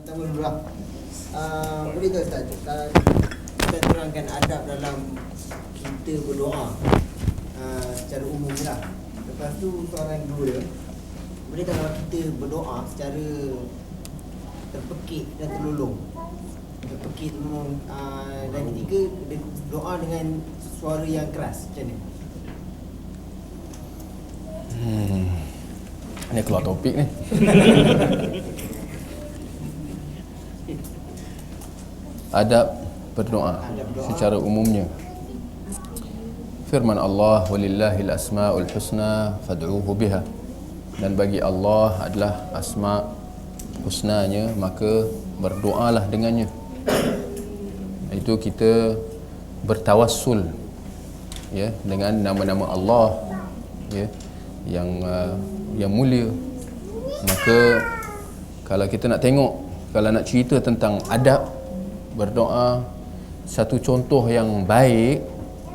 pertama dulu lah. Boleh tak Ustaz, kita terangkan adab dalam kita berdoa secara umum lah. Lepas tu soalan kedua, boleh tak kalau kita berdoa secara terpekik dan terlulung? Terpekik terlulung, dan ketiga doa dengan suara yang keras, macam mana? Ni keluar topik ni. Adab berdoa secara umumnya. Firman Allah, walillahil asma'ul husna fad'uhu biha. Dan bagi Allah adalah asma' husnanya, maka berdoalah dengannya. Itu kita bertawassul ya dengan nama-nama Allah ya yang mulia. Maka kalau kita nak tengok, kalau nak cerita tentang adab berdoa, satu contoh yang baik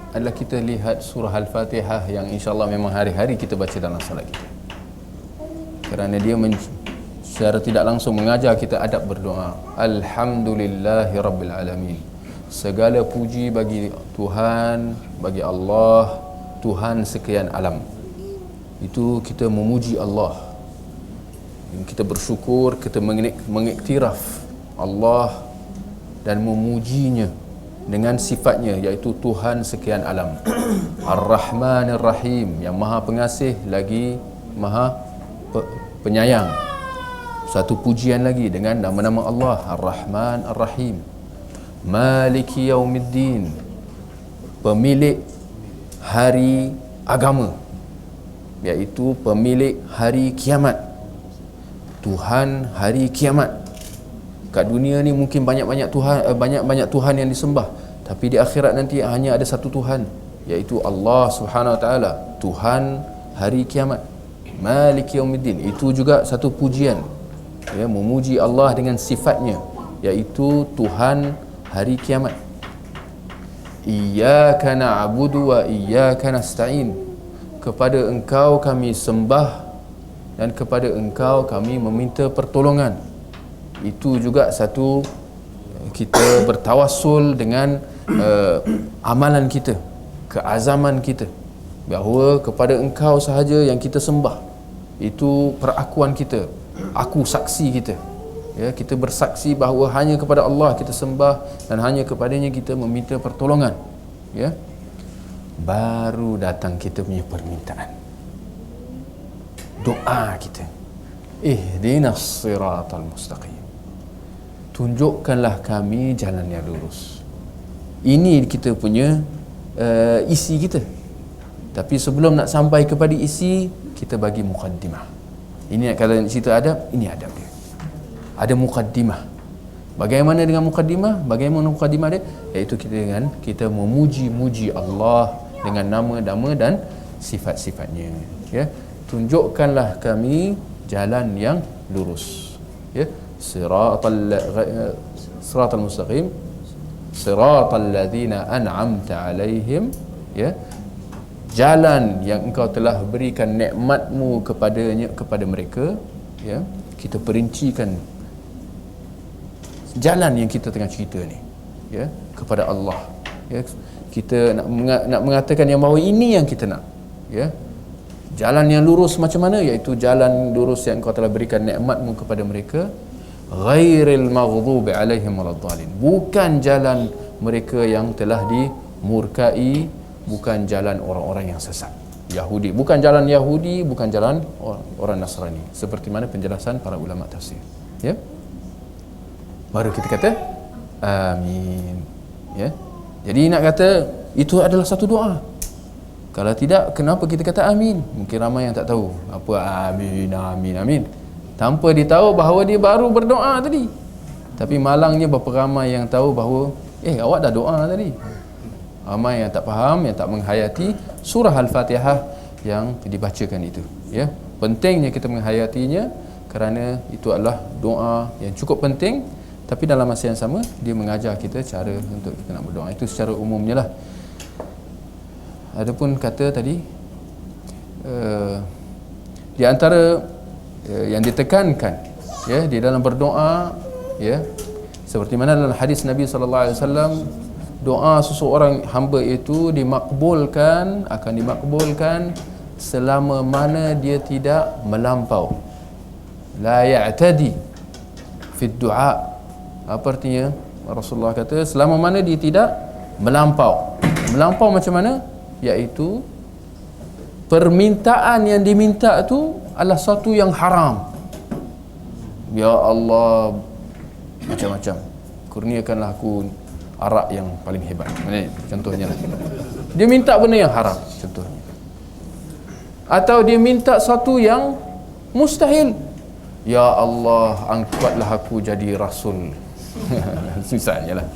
adalah kita lihat surah Al-Fatihah yang insya-Allah memang hari-hari kita baca dalam salat kita. Kerana dia secara tidak langsung mengajar kita adab berdoa. Alhamdulillahi Rabbil Alamin. Segala puji bagi Tuhan, bagi Allah, Tuhan sekian alam. Itu kita memuji Allah. Kita bersyukur, kita mengiktiraf Allah dan memujinya dengan sifatnya, iaitu Tuhan sekian alam. Ar-Rahman Ar-Rahim, yang maha pengasih lagi maha penyayang. Satu pujian lagi dengan nama-nama Allah, Ar-Rahman Ar-Rahim. Maliki Yaumiddin, pemilik hari agama, iaitu pemilik hari kiamat, Tuhan hari kiamat. Kat dunia ni mungkin banyak-banyak Tuhan yang disembah, tapi di akhirat nanti hanya ada satu Tuhan, iaitu Allah Subhanahu Wa Taala, Tuhan hari kiamat. Maliki Yaumiddin, itu juga satu pujian ya, memuji Allah dengan sifatnya, iaitu Tuhan hari kiamat. Iyyaka na'budu wa iyyaka nasta'in, kepada Engkau kami sembah dan kepada Engkau kami meminta pertolongan. Itu juga satu, kita bertawassul dengan amalan kita, keazaman kita, bahawa kepada Engkau sahaja yang kita sembah. Itu perakuan kita, aku saksi kita ya, kita bersaksi bahawa hanya kepada Allah kita sembah dan hanya kepadanya kita meminta pertolongan ya. Baru datang kita punya permintaan, doa kita, ihdinas siratal mustaqim, tunjukkanlah kami jalan yang lurus. Ini kita punya isi kita. Tapi sebelum nak sampai kepada isi, kita bagi muqaddimah. Ini kalau nak cerita adab, ini adab dia. Ada muqaddimah. Bagaimana dengan muqaddimah? Bagaimana muqaddimah dia? Iaitu kita memuji-muji Allah dengan nama-nama dan sifat-sifatnya ya. Tunjukkanlah kami jalan yang lurus ya. Siratal mustaqim, siratal ladzina an'amta alaihim ya. Jalan yang Engkau telah berikan nikmatmu kepada mereka ya. Kita perincikan jalan yang kita tengah cerita ni ya, kepada Allah ya. Kita nak mengatakan yang bahawa ini yang kita nak ya. Jalan yang lurus macam mana? Iaitu jalan lurus yang Engkau telah berikan nikmatmu kepada mereka. Ghairil maghdubi alaihim waladdallin, bukan jalan mereka yang telah dimurkai, bukan jalan orang-orang yang sesat Yahudi, bukan jalan Yahudi, bukan jalan orang Nasrani, seperti mana penjelasan para ulama tafsir ya. Baru kita kata amin ya. Jadi nak kata itu adalah satu doa. Kalau tidak, kenapa kita kata amin? Mungkin ramai yang tak tahu apa amin, amin, amin, tanpa dia tahu bahawa dia baru berdoa tadi. Tapi malangnya berapa ramai yang tahu bahawa awak dah doa tadi. Ramai yang tak faham, yang tak menghayati surah Al-Fatihah yang dibacakan itu ya. Pentingnya kita menghayatinya kerana itu adalah doa yang cukup penting. Tapi dalam masa yang sama, dia mengajar kita cara untuk kita nak berdoa. Itu secara umumnya lah. Adapun kata tadi, di antara yang ditekankan ya di dalam berdoa ya. Seperti mana dalam hadis Nabi sallallahu alaihi wasallam, doa seseorang hamba itu akan dimakbulkan selama mana dia tidak melampau. La ya'tadi fi du'a. Apa artinya? Rasulullah kata selama mana dia tidak melampau. Melampau macam mana? Iaitu permintaan yang diminta tu adalah satu yang haram. Ya Allah, macam-macam, kurniakanlah aku arak yang paling hebat. Ini contohnya lah. Dia minta benda yang haram contohnya. Atau dia minta satu yang mustahil. Ya Allah, angkatlah aku jadi rasul. Susahnya lah.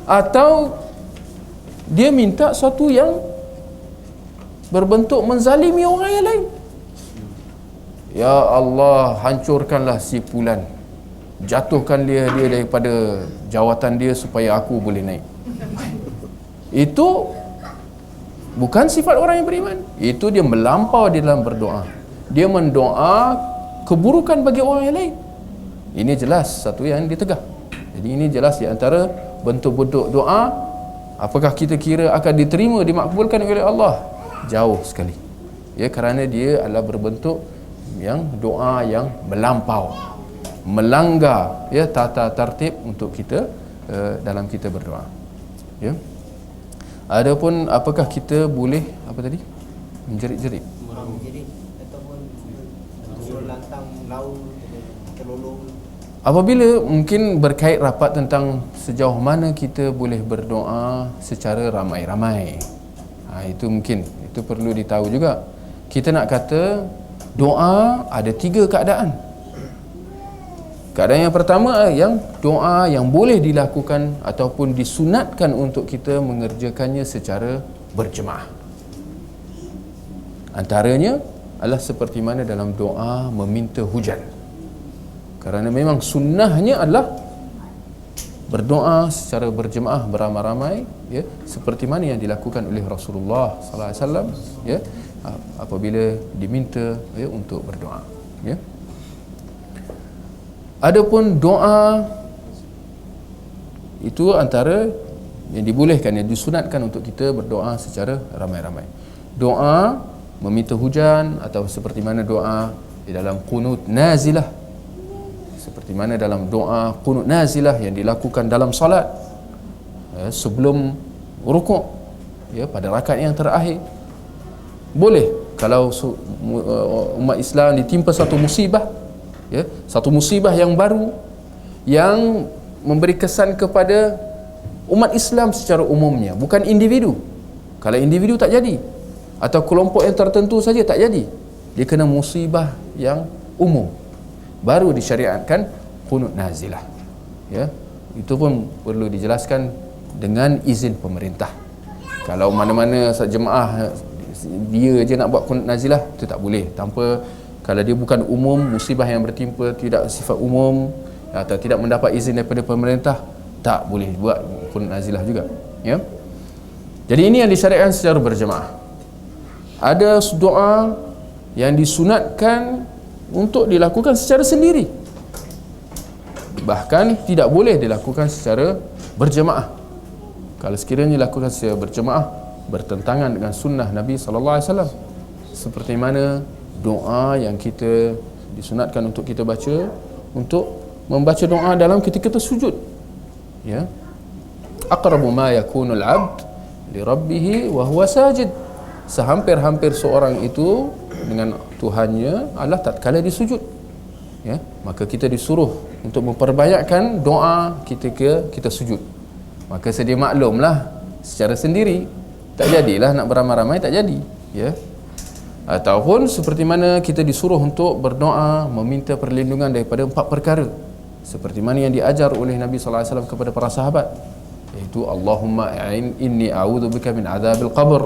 Atau dia minta satu yang berbentuk menzalimi orang yang lain. Ya Allah, hancurkanlah si fulan, jatuhkan dia daripada jawatan dia supaya aku boleh naik. Itu bukan sifat orang yang beriman. Itu dia melampau di dalam berdoa. Dia mendoa keburukan bagi orang yang lain. Ini jelas satu yang ditegah. Jadi ini jelas di antara bentuk-bentuk doa. Apakah kita kira akan diterima, dimakbulkan oleh Allah? Jauh sekali. Ya, kerana dia adalah berbentuk yang doa yang melampau, melanggar ya tata tertib untuk kita dalam kita berdoa. Ya. Adapun apakah kita boleh apa tadi? Menjerit-jerit. Menjerit ataupun lantang lau terlolong. Apabila mungkin berkait rapat tentang sejauh mana kita boleh berdoa secara ramai-ramai. Itu mungkin, itu perlu ditahu juga. Kita nak kata doa ada 3 keadaan. Keadaan yang pertama, yang doa yang boleh dilakukan ataupun disunatkan untuk kita mengerjakannya secara berjemaah. Antaranya adalah seperti mana dalam doa meminta hujan. Kerana memang sunnahnya adalah berdoa secara berjemaah beramai-ramai, ya, seperti mana yang dilakukan oleh Rasulullah sallallahu alaihi wasallam, ya, apabila diminta ya untuk berdoa, ya. Adapun doa itu antara yang dibolehkan, yang disunatkan untuk kita berdoa secara ramai-ramai. Doa meminta hujan atau seperti mana doa di dalam qunut nazilah, seperti mana dalam doa qunut nazilah yang dilakukan dalam solat sebelum rukuk, ya, pada rakaat yang terakhir. Boleh kalau umat Islam ditimpa satu musibah, ya, satu musibah yang baru yang memberi kesan kepada umat Islam secara umumnya, bukan individu. Kalau individu tak jadi, atau kelompok yang tertentu saja tak jadi. Dia kena musibah yang umum, baru disyariatkan qunut nazilah, ya. Itu pun perlu dijelaskan dengan izin pemerintah. Kalau mana-mana jemaah dia je nak buat qunut nazilah, itu tak boleh tanpa, kalau dia bukan umum, musibah yang bertimpa tidak sifat umum atau tidak mendapat izin daripada pemerintah, tak boleh buat qunut nazilah juga, ya. Jadi ini yang disyariatkan secara berjemaah. Ada doa yang disunatkan untuk dilakukan secara sendiri, bahkan tidak boleh dilakukan secara berjemaah. Kalau sekiranya dilakukan secara berjemaah, bertentangan dengan sunnah Nabi sallallahu alaihi wasallam. Seperti mana doa yang kita disunatkan untuk kita baca, untuk membaca doa dalam ketika tersujud, ya. Aqrabu ma yakunul 'abd li rabbih wa huwa sajid. Sehampir-hampir seorang itu dengan Tuhannya adalah tatkala disujud, ya. Maka kita disuruh untuk memperbanyakkan doa ketika kita sujud. Maka sedia maklumlah, secara sendiri tak jadilah nak beramai-ramai, tak jadi, ya. Ataupun seperti mana kita disuruh untuk berdoa meminta perlindungan daripada 4 perkara, seperti mana yang diajar oleh Nabi sallallahu alaihi wasallam kepada para sahabat, iaitu Allahumma inni a'udzubika min adzabil qabr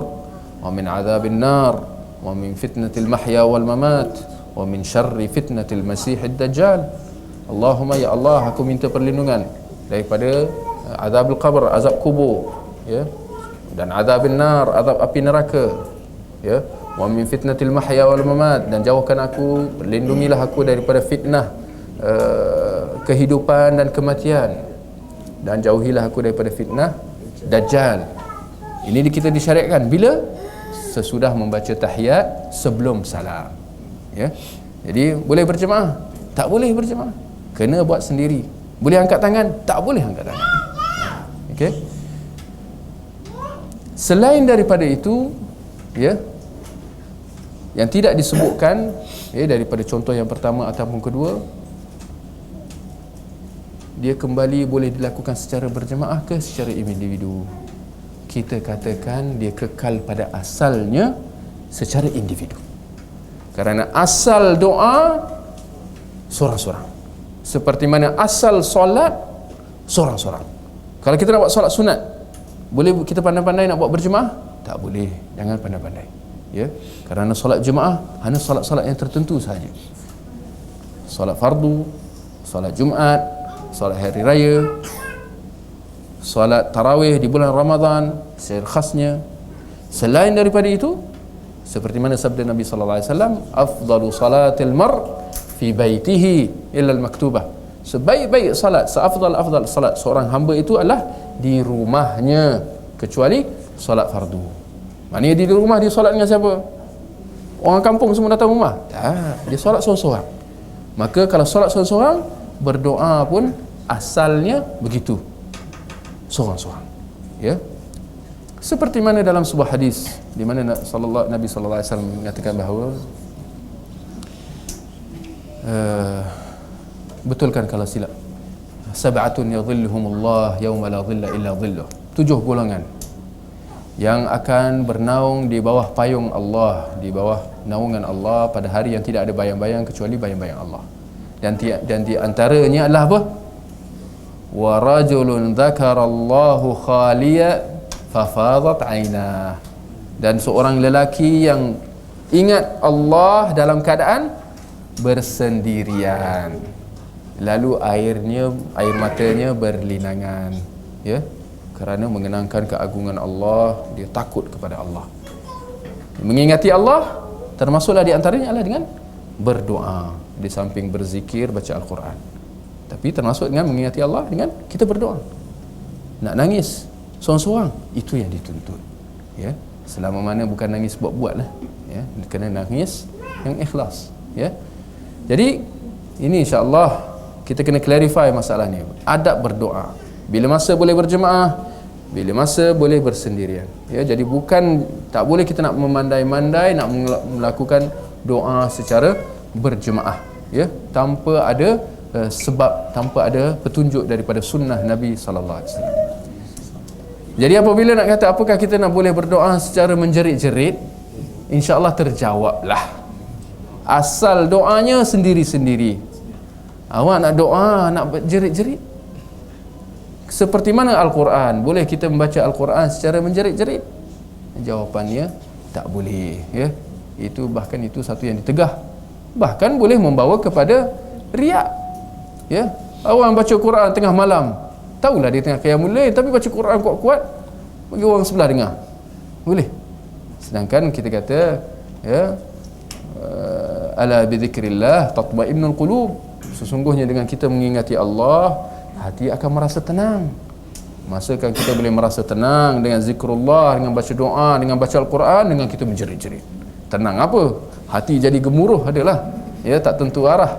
wa min adzabil nar wa min fitnatil mahya wal mamat wa min syarri fitnatil masiihid dajjal. Allahumma, ya Allah, aku minta perlindungan daripada azabul qabr, azab kubur, ya, dan azabin nar, azab api neraka, ya, wa min fitnatil mahya wal mamat, dan jauhkan aku, lindungilah aku daripada fitnah kehidupan dan kematian, dan jauhilah aku daripada fitnah Dajjal. Ini kita disyariatkan bila sesudah membaca tahiyat sebelum salam. Ya. Jadi boleh berjemaah? Tak boleh berjemaah. Kena buat sendiri. Boleh angkat tangan? Tak boleh angkat tangan. Okey. Selain daripada itu, ya, yang tidak disebutkan, ya, daripada contoh yang pertama ataupun kedua, dia kembali boleh dilakukan secara berjemaah ke secara individu. Kita katakan dia kekal pada asalnya secara individu. Kerana asal doa seorang-seorang. Seperti mana asal solat seorang-seorang. Kalau kita nak buat solat sunat, boleh kita pandai-pandai nak buat berjemaah? Tak boleh. Jangan pandai-pandai. Ya, kerana solat jemaah hanya solat-solat yang tertentu sahaja. Solat fardu, solat Jumaat, solat hari raya, solat tarawih di bulan Ramadan secara khasnya. Selain daripada itu, seperti mana sabda Nabi sallallahu alaihi wasallam, afdalu salatil mar fi baitihi illa al-maktubah. Sebaik-baik salat, seafdal salat seorang hamba itu adalah di rumahnya, kecuali solat fardu. Maknanya di rumah dia solat dengan siapa? Orang kampung semua datang rumah? Tak, dia solat seorang-seorang. Maka kalau solat seorang-seorang, berdoa pun asalnya begitu, seorang-seorang. Ya. Seperti mana dalam sebuah hadis di mana Nabi sallallahu alaihi wasallam mengatakan bahawa betulkan kalau silap, sab'atun yadhilluhumullah yauma la dhilla illa dhilluh. 7 golongan yang akan bernaung di bawah payung Allah, di bawah naungan Allah pada hari yang tidak ada bayang-bayang kecuali bayang-bayang Allah. Dan di antaranya adalah apa? Wa rajulun dzakarallahu khaliya fafadat 'ainah. Dan seorang lelaki yang ingat Allah dalam keadaan bersendirian, lalu air matanya berlinangan, ya, kerana mengenangkan keagungan Allah, dia takut kepada Allah. Mengingati Allah termasuklah di antaranya adalah dengan berdoa, di samping berzikir, baca Al-Quran. Tapi termasuk dengan mengingati Allah dengan kita berdoa. Nak nangis seorang-seorang, itu yang dituntut, ya, selama mana bukan nangis buat-buat lah, ya, kena nangis yang ikhlas, ya. Jadi ini insya-Allah kita kena clarify masalah ni. Adab berdoa, bila masa boleh berjemaah, bila masa boleh bersendirian, ya. Jadi bukan tak boleh kita nak memandai-mandai nak melakukan doa secara berjemaah, ya, tanpa ada sebab, tanpa ada petunjuk daripada sunnah Nabi sallallahu alaihi wasallam. Jadi apabila nak kata apakah kita nak boleh berdoa secara menjerit-jerit, insya-Allah terjawablah. Asal doanya sendiri-sendiri. Awak nak doa, nak berjerit-jerit, seperti mana Al-Quran? Boleh kita membaca Al-Quran secara menjerit-jerit? Jawapannya tak boleh, ya. Itu bahkan itu satu yang ditegah. Bahkan boleh membawa kepada riak, ya. Orang baca Quran tengah malam, tahulah dia tengah qiyamul lail, tapi baca Quran kuat-kuat bagi orang sebelah dengar. Boleh. Sedangkan kita kata, ya, ala bi dzikrillah tatma'innul qulub. Sesungguhnya dengan kita mengingati Allah, hati akan merasa tenang. Masa kan kita boleh merasa tenang dengan zikrullah, dengan baca doa, dengan baca Al-Quran, dengan kita menjerit-jerit. Tenang apa? Hati jadi gemuruh adalah, ya, tak tentu arah,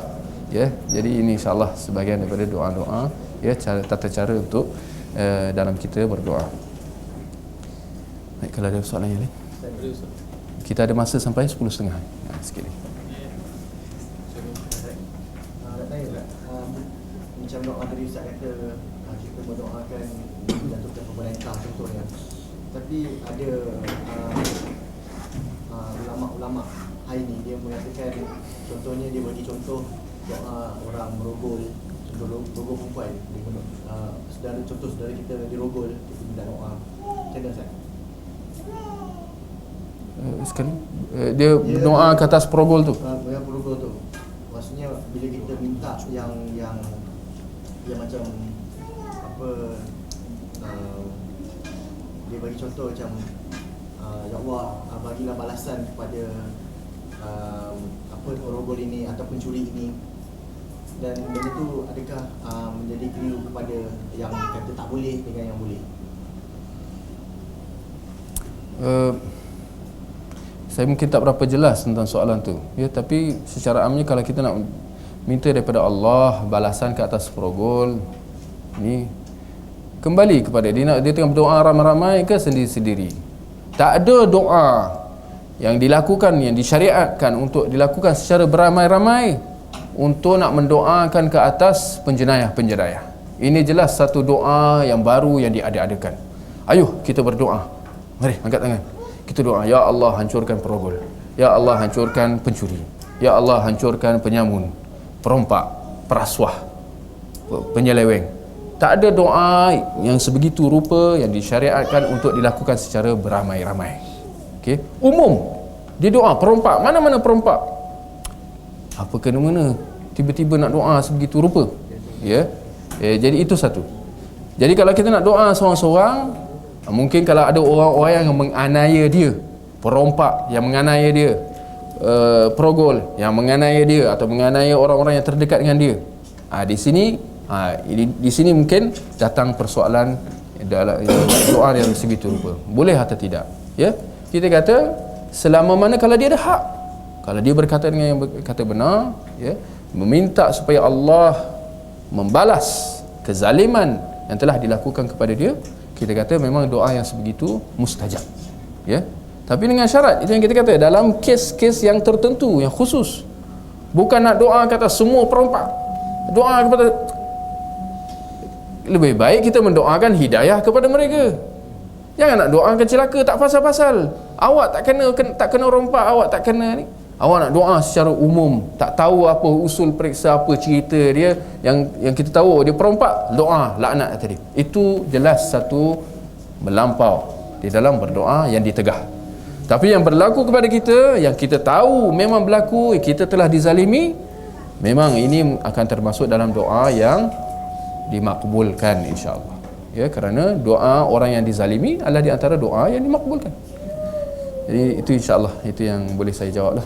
ya. Jadi ini insya-Allah sebahagian daripada doa-doa, ya, tata cara untuk dalam kita berdoa. Baik, kalau ada soalan yang lain, kita ada masa sampai 10.30. Sikit lagi. Macam doa tadi Ustaz kata, kita berdoakan jatuhkan pemerintah contohnya. Tapi ada ulama-ulama hari ni dia mengatakan, contohnya dia bagi contoh doa orang merogol, contoh rogol perempuan, saudara kita dirogol, kita minta doa. Macam mana Ustaz? Sekali dia doa ke atas perogol tu. Yang perogol tu, maksudnya bila kita minta yang macam apa, dia bagi contoh macam ya Allah, bagilah balasan kepada apa perogol ini atau pencuri ini. Dan benda tu adakah menjadi keliru kepada yang kata tak boleh dengan yang boleh? Saya mungkin tak berapa jelas tentang soalan tu, ya, tapi secara amnya kalau kita nak minta daripada Allah balasan ke atas perogol ni, kembali kepada dia tengah berdoa ramai-ramai ke sendiri-sendiri. Tak ada doa yang dilakukan, yang disyariatkan untuk dilakukan secara beramai-ramai untuk nak mendoakan ke atas penjenayah-penjenayah. Ini jelas satu doa yang baru yang diada-adakan. Ayuh kita berdoa, mari angkat tangan, kita doa, ya Allah hancurkan perogol, ya Allah hancurkan pencuri, ya Allah hancurkan penyamun, perompak, perasuah, penyeleweng. Tak ada doa yang sebegitu rupa yang disyariatkan untuk dilakukan secara beramai-ramai. Okey, umum dia doa perompak, mana-mana perompak. Apa kena mana tiba-tiba nak doa sebegitu rupa, ya. Jadi itu satu. Jadi kalau kita nak doa seorang-seorang, mungkin kalau ada orang-orang yang menganiaya dia, perompak yang menganiaya dia, perogol yang menganiaya dia atau menganiaya orang-orang yang terdekat dengan dia, di sini mungkin datang persoalan dalam doa yang segitu rupa, boleh atau tidak, ya. Kita kata selama mana kalau dia ada hak, kalau dia berkata dengan yang berkata benar, ya, meminta supaya Allah membalas kezaliman yang telah dilakukan kepada dia, kita kata memang doa yang sebegitu mustajab, ya. Tapi dengan syarat, itu yang kita kata, dalam kes-kes yang tertentu, yang khusus. Bukan nak doa kata semua perompak, doa kepada, lebih baik kita mendoakan hidayah kepada mereka. Jangan nak doakan celaka tak pasal-pasal. Awak tak kena rompak, awak tak kena ni. Awak nak doa secara umum, tak tahu apa usul periksa, apa cerita dia, yang kita tahu dia perompak, doa laknat tadi. Itu jelas satu melampau di dalam berdoa yang ditegah. Tapi yang berlaku kepada kita, yang kita tahu memang berlaku, kita telah dizalimi, memang ini akan termasuk dalam doa yang dimakbulkan, insya-Allah. Ya, kerana doa orang yang dizalimi adalah di antara doa yang dimakbulkan. Jadi itu insya-Allah, itu yang boleh saya jawablah.